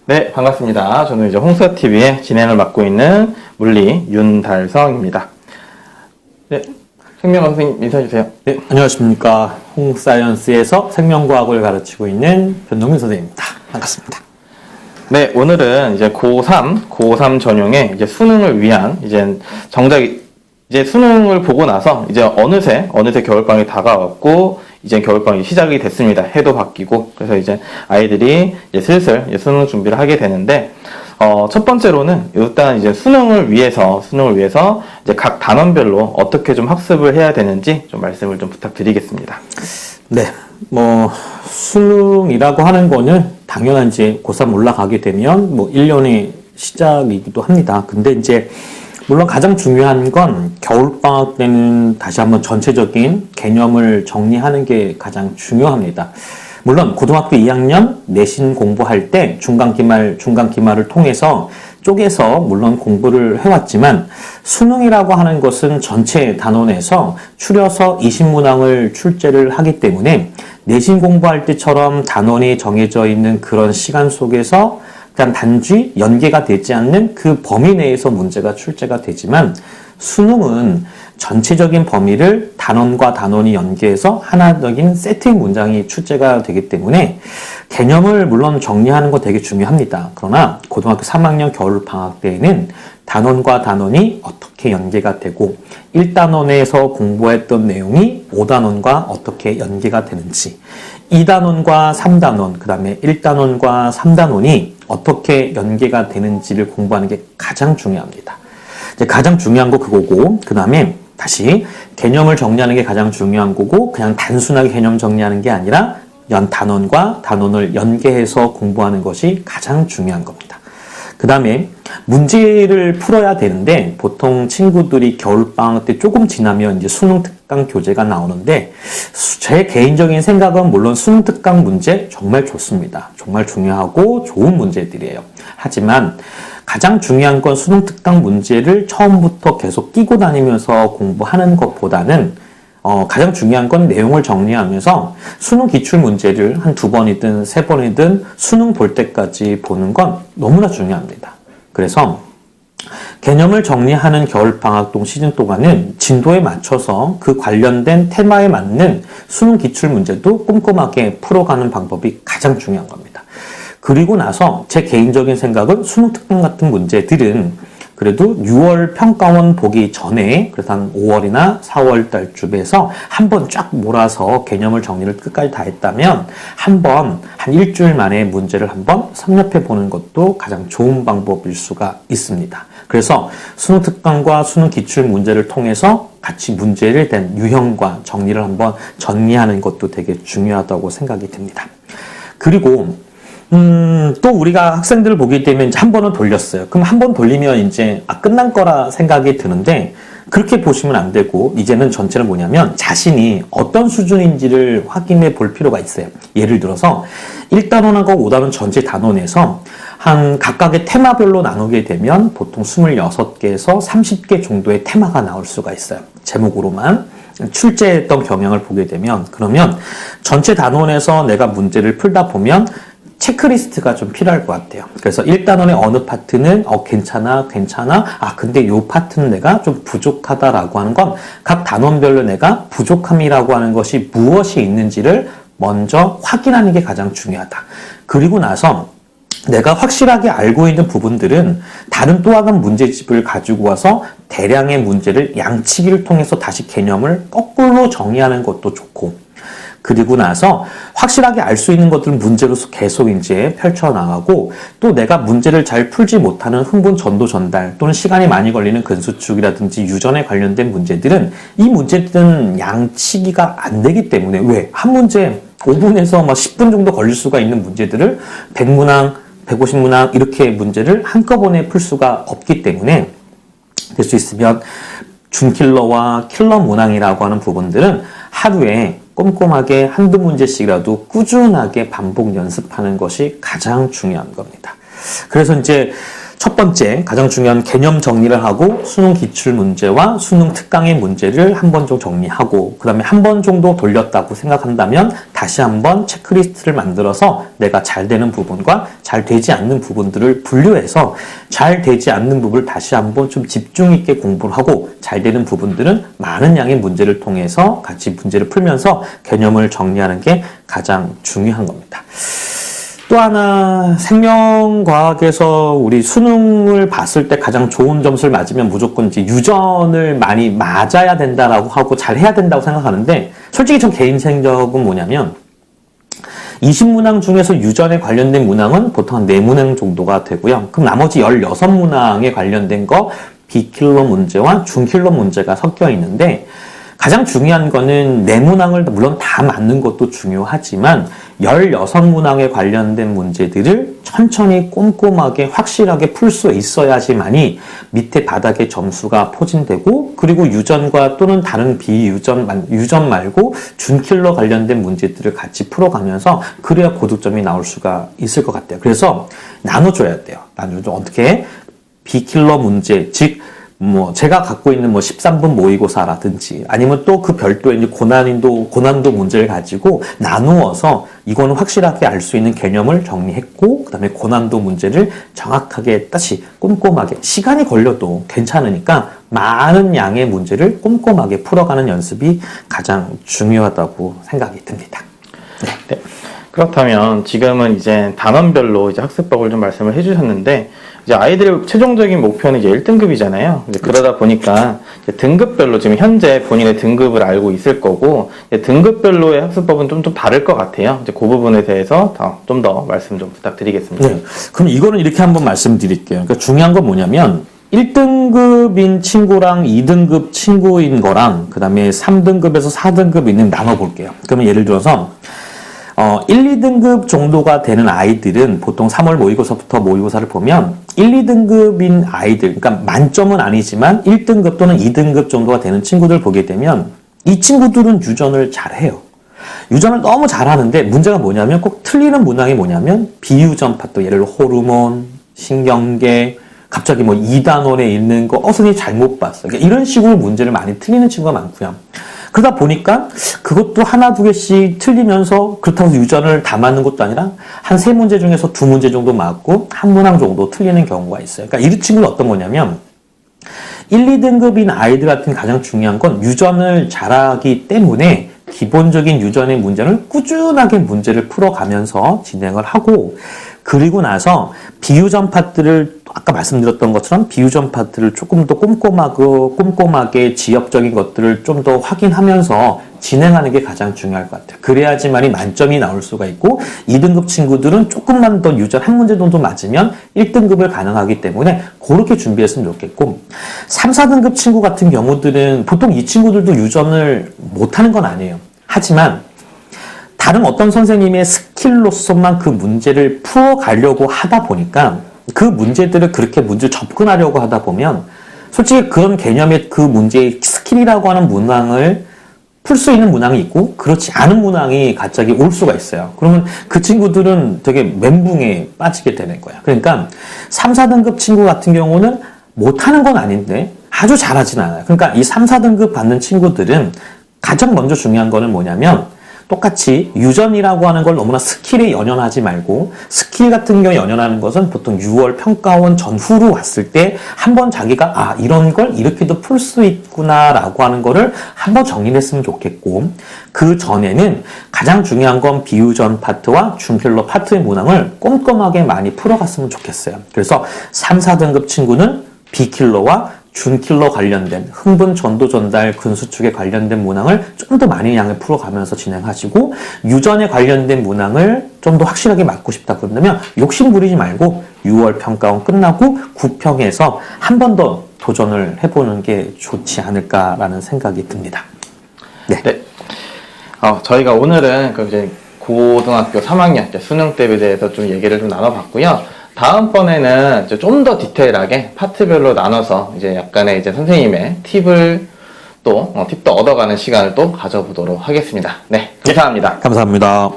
네, 반갑습니다. 저는 이제 홍서TV의 진행을 맡고 있는 물리 윤달성입니다. 네, 생명과학 선생님 인사해주세요. 네, 안녕하십니까. 홍사이언스에서 생명과학을 가르치고 있는 변동민 선생님입니다. 반갑습니다. 네, 오늘은 이제 고3 전용의 이제 수능을 위한 정작 이제 수능을 보고 나서 이제 어느새 겨울방학이 다가왔고 이제 겨울방학이 시작이 됐습니다. 해도 바뀌고 그래서 이제 아이들이 이제 슬슬 이제 수능 준비를 하게 되는데 첫 번째로는 일단 이제 수능을 위해서 이제 각 단원별로 어떻게 좀 학습을 해야 되는지 좀 말씀을 좀 부탁드리겠습니다. 네, 수능이라고 하는 거는 당연한 이제 고3 올라가게 되면 1년의 시작이기도 합니다. 근데 이제 물론 가장 중요한 건 겨울방학 때는 다시 한번 전체적인 개념을 정리하는 게 가장 중요합니다. 물론 고등학교 2학년 내신 공부할 때 중간기말을 통해서 쪼개서 물론 공부를 해왔지만 수능이라고 하는 것은 전체 단원에서 추려서 20문항을 출제를 하기 때문에 내신 공부할 때처럼 단원이 정해져 있는 그런 시간 속에서 그냥 단지 연계가 되지 않는 그 범위 내에서 문제가 출제가 되지만 수능은 전체적인 범위를 단원과 단원이 연계해서 하나적인 세팅 문장이 출제가 되기 때문에 개념을 물론 정리하는 거 되게 중요합니다. 그러나 고등학교 3학년 겨울방학 때에는 단원과 단원이 어떻게 연계가 되고 1단원에서 공부했던 내용이 5단원과 어떻게 연계가 되는지 2단원과 3단원, 그 다음에 1단원과 3단원이 어떻게 연계가 되는지를 공부하는 게 가장 중요합니다. 이제 가장 중요한 거 그거고, 그 다음에 다시 개념을 정리하는 게 가장 중요한 거고, 그냥 단순하게 개념 정리하는 게 아니라 단원과 단원을 연계해서 공부하는 것이 가장 중요한 겁니다. 그 다음에 문제를 풀어야 되는데 보통 친구들이 겨울방학 때 조금 지나면 이제 수능 특강 교재가 나오는데 제 개인적인 생각은 물론 수능 특강 문제 정말 좋습니다. 정말 중요하고 좋은 문제들이에요. 하지만 가장 중요한 건 수능 특강 문제를 처음부터 계속 끼고 다니면서 공부하는 것보다는 가장 중요한 건 내용을 정리하면서 수능 기출 문제를 한 2번이든 3번이든 수능 볼 때까지 보는 건 너무나 중요합니다. 그래서 개념을 정리하는 겨울방학동 시즌 동안은 진도에 맞춰서 그 관련된 테마에 맞는 수능 기출 문제도 꼼꼼하게 풀어가는 방법이 가장 중요한 겁니다. 그리고 나서 제 개인적인 생각은 수능 특강 같은 문제들은 그래도 6월 평가원 보기 전에 그래서 한 5월이나 4월 달쯤에서 한번 쫙 몰아서 개념을 정리를 끝까지 다 했다면 한번 한 일주일 만에 문제를 한번 섭렵해 보는 것도 가장 좋은 방법일 수가 있습니다. 그래서 수능 특강과 수능 기출 문제를 통해서 같이 문제를 된 유형과 정리를 한번 정리하는 것도 되게 중요하다고 생각이 듭니다. 그리고 또 우리가 학생들을 보게 되면 이제 한 번은 돌렸어요. 그럼 한 번 돌리면 이제 끝난 거라 생각이 드는데 그렇게 보시면 안 되고 이제는 전체는 뭐냐면 자신이 어떤 수준인지를 확인해 볼 필요가 있어요. 예를 들어서 1단원하고 5단원 전체 단원에서 한 각각의 테마별로 나누게 되면 보통 26개에서 30개 정도의 테마가 나올 수가 있어요. 제목으로만. 출제했던 경향을 보게 되면 그러면 전체 단원에서 내가 문제를 풀다 보면 체크리스트가 좀 필요할 것 같아요. 그래서 1단원의 어느 파트는 괜찮아. 근데 이 파트는 내가 좀 부족하다라고 하는 건 각 단원별로 내가 부족함이라고 하는 것이 무엇이 있는지를 먼저 확인하는 게 가장 중요하다. 그리고 나서 내가 확실하게 알고 있는 부분들은 다른 또 하나 문제집을 가지고 와서 대량의 문제를 양치기를 통해서 다시 개념을 거꾸로 정의하는 것도 좋고 그리고 나서 확실하게 알 수 있는 것들은 문제로서 계속 이제 펼쳐나가고 또 내가 문제를 잘 풀지 못하는 흥분 전도 전달 또는 시간이 많이 걸리는 근수축이라든지 유전에 관련된 문제들은 이 문제들은 양치기가 안 되기 때문에 왜? 한 문제 5분에서 10분 정도 걸릴 수가 있는 문제들을 100문항, 150문항 이렇게 문제를 한꺼번에 풀 수가 없기 때문에 될 수 있으면 준킬러와 킬러 문항이라고 하는 부분들은 하루에 꼼꼼하게 한두 문제씩이라도 꾸준하게 반복 연습하는 것이 가장 중요한 겁니다. 그래서 이제 첫 번째, 가장 중요한 개념 정리를 하고 수능 기출 문제와 수능 특강의 문제를 한 번 정도 정리하고 그 다음에 한 번 정도 돌렸다고 생각한다면 다시 한번 체크리스트를 만들어서 내가 잘 되는 부분과 잘 되지 않는 부분들을 분류해서 잘 되지 않는 부분을 다시 한번 좀 집중 있게 공부를 하고 잘 되는 부분들은 많은 양의 문제를 통해서 같이 문제를 풀면서 개념을 정리하는 게 가장 중요한 겁니다. 또 하나 생명과학에서 우리 수능을 봤을 때 가장 좋은 점수를 맞으면 무조건 이제 유전을 많이 맞아야 된다라고 하고 잘 해야 된다고 생각하는데 솔직히 전 개인 생각은 뭐냐면 20문항 중에서 유전에 관련된 문항은 보통 한 4문항 정도가 되고요. 그럼 나머지 16문항에 관련된 거 B킬러 문제와 중킬러 문제가 섞여 있는데 가장 중요한 거는 4문항을 물론 다 맞는 것도 중요하지만 16문항에 관련된 문제들을 천천히 꼼꼼하게 확실하게 풀 수 있어야지만이 밑에 바닥에 점수가 포진되고 그리고 유전과 또는 다른 유전 말고 준킬러 관련된 문제들을 같이 풀어가면서 그래야 고득점이 나올 수가 있을 것 같아요. 그래서 나눠줘야 돼요. 나눠줘. 어떻게? B킬러 문제, 즉 제가 갖고 있는 13분 모의고사라든지 아니면 또 그 별도의 이제 고난도 문제를 가지고 나누어서 이거는 확실하게 알 수 있는 개념을 정리했고 그 다음에 고난도 문제를 정확하게 다시 꼼꼼하게 시간이 걸려도 괜찮으니까 많은 양의 문제를 꼼꼼하게 풀어가는 연습이 가장 중요하다고 생각이 듭니다. 네. 그렇다면 지금은 이제 단원별로 이제 학습법을 좀 말씀을 해주셨는데 이제 아이들의 최종적인 목표는 이제 1등급이잖아요. 이제 그러다 보니까 이제 등급별로 지금 현재 본인의 등급을 알고 있을 거고 이제 등급별로의 학습법은 좀 다를 것 같아요. 이제 그 부분에 대해서 좀 더 말씀 좀 부탁드리겠습니다. 네. 그럼 이거는 이렇게 한번 말씀드릴게요. 그러니까 중요한 건 뭐냐면 1등급인 친구랑 2등급 친구인 거랑 그 다음에 3등급에서 4등급 있는 나눠볼게요. 그러면 예를 들어서 1, 2등급 정도가 되는 아이들은 보통 3월 모의고사부터 모의고사를 보면 1, 2등급인 아이들, 그러니까 만점은 아니지만 1등급 또는 2등급 정도가 되는 친구들 보게 되면 이 친구들은 유전을 잘해요. 유전을 너무 잘하는데 문제가 뭐냐면 꼭 틀리는 문항이 뭐냐면 비유전 파트, 예를 들어 호르몬, 신경계, 갑자기 2단원에 있는 거 선생님이 잘못 봤어. 그러니까 이런 식으로 문제를 많이 틀리는 친구가 많고요. 그러다 보니까 그것도 하나 두 개씩 틀리면서 그렇다고 해서 유전을 다 맞는 것도 아니라 한 3문제 중에서 2문제 정도 맞고 한 문항 정도 틀리는 경우가 있어요. 그러니까 이 친구는 어떤 거냐면 1, 2등급인 아이들 같은 가장 중요한 건 유전을 잘하기 때문에 기본적인 유전의 문제를 꾸준하게 문제를 풀어가면서 진행을 하고 그리고 나서 비유전 파트를 아까 말씀드렸던 것처럼 비유전 파트를 조금 더 꼼꼼하게 지역적인 것들을 좀 더 확인하면서 진행하는 게 가장 중요할 것 같아요. 그래야지만이 만점이 나올 수가 있고 2등급 친구들은 조금만 더 유전 한 문제 정도 맞으면 1등급을 가능하기 때문에 그렇게 준비했으면 좋겠고 3, 4등급 친구 같은 경우들은 보통 이 친구들도 유전을 못하는 건 아니에요. 하지만 다른 어떤 선생님의 스킬로서만 그 문제를 풀어가려고 하다 보니까 그 문제들을 그렇게 문제 접근하려고 하다 보면 솔직히 그런 개념의 그 문제의 스킬이라고 하는 문항을 풀 수 있는 문항이 있고 그렇지 않은 문항이 갑자기 올 수가 있어요. 그러면 그 친구들은 되게 멘붕에 빠지게 되는 거야. 그러니까 3, 4등급 친구 같은 경우는 못하는 건 아닌데 아주 잘하진 않아요. 그러니까 이 3, 4등급 받는 친구들은 가장 먼저 중요한 거는 뭐냐면 똑같이 유전이라고 하는 걸 너무나 스킬에 연연하지 말고 스킬 같은 경우에 연연하는 것은 보통 6월 평가원 전후로 왔을 때 한번 자기가 이런 걸 이렇게도 풀 수 있구나 라고 하는 거를 한번 정리를 했으면 좋겠고 그 전에는 가장 중요한 건 비유전 파트와 중킬러 파트의 문항을 꼼꼼하게 많이 풀어갔으면 좋겠어요. 그래서 3, 4등급 친구는 B킬러와 준킬러 관련된 흥분 전도 전달 근수축에 관련된 문항을 좀 더 많이 양을 풀어가면서 진행하시고 유전에 관련된 문항을 좀 더 확실하게 맞고 싶다 그런다면 욕심 부리지 말고 6월 평가원 끝나고 9평에서 한 번 더 도전을 해보는 게 좋지 않을까라는 생각이 듭니다. 네. 저희가 오늘은 이제 고등학교 3학년 수능 대비에 대해서 좀 얘기를 좀 나눠봤고요. 다음번에는 좀 더 디테일하게 파트별로 나눠서 이제 약간의 이제 선생님의 팁을 팁도 얻어가는 시간을 또 가져보도록 하겠습니다. 네, 감사합니다. 감사합니다.